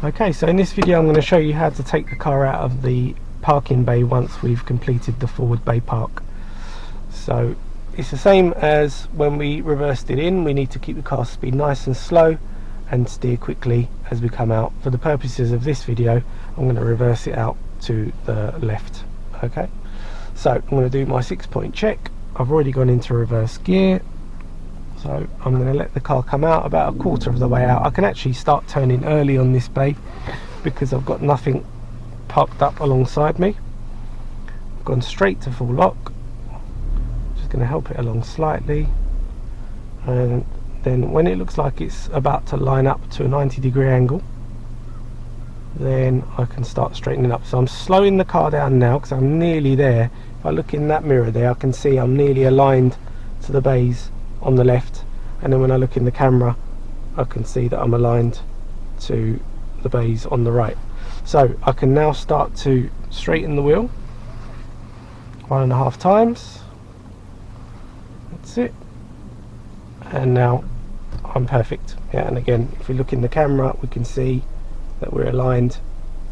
Okay, so in this video I'm going to show you how to take the car out of the parking bay once we've completed the forward bay park. So it's the same as when we reversed it in. We need to keep the car speed nice and slow and steer quickly as we come out. For the purposes of this video, I'm going to reverse it out to the left. Okay, so I'm going to do my 6-point check. I've already gone into reverse gear, so I'm going to let the car come out about a quarter of the way out. I can actually start turning early on this bay because I've got nothing parked up alongside me. I've gone straight to full lock. Just going to help it along slightly, and then when it looks like it's about to line up to a 90-degree angle, then I can start straightening up. So I'm slowing the car down now because I'm nearly there. If I look in that mirror there, I can see I'm nearly aligned to the bays on the left, and then when I look in the camera I can see that I'm aligned to the bays on the right. So I can now start to straighten the wheel 1.5 times. That's it, and now I'm perfect. Yeah, and again, if we look in the camera we can see that we're aligned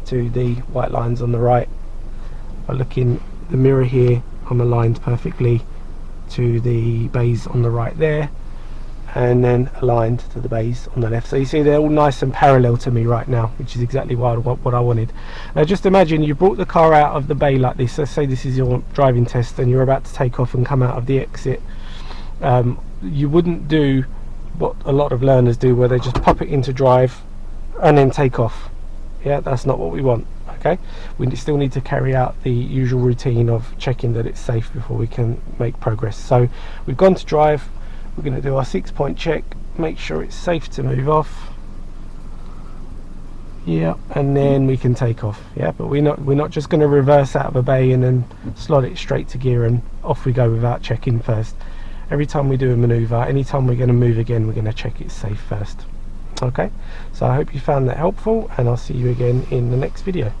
to the white lines on the right. If I look in the mirror here, I'm aligned perfectly to the bays on the right there, and then aligned to the bays on the left. So you see they're all nice and parallel to me right now, which is exactly what I wanted. Now just imagine you brought the car out of the bay like this. Let's say this is your driving test and you're about to take off and come out of the exit. You wouldn't do what a lot of learners do, where they just pop it into drive and then take off. Yeah, that's not what we want. Okay, we still need to carry out the usual routine of checking that it's safe before we can make progress. So we've gone to drive, we're going to do our 6-point check, make sure it's safe to move off. Yeah, and then we can take off. Yeah, but we're not just going to reverse out of a bay and then slot it straight to gear and off we go without checking first. Every time we do a maneuver, anytime we're going to move again, we're going to check it's safe first. Okay, so I hope you found that helpful, and I'll see you again in the next video.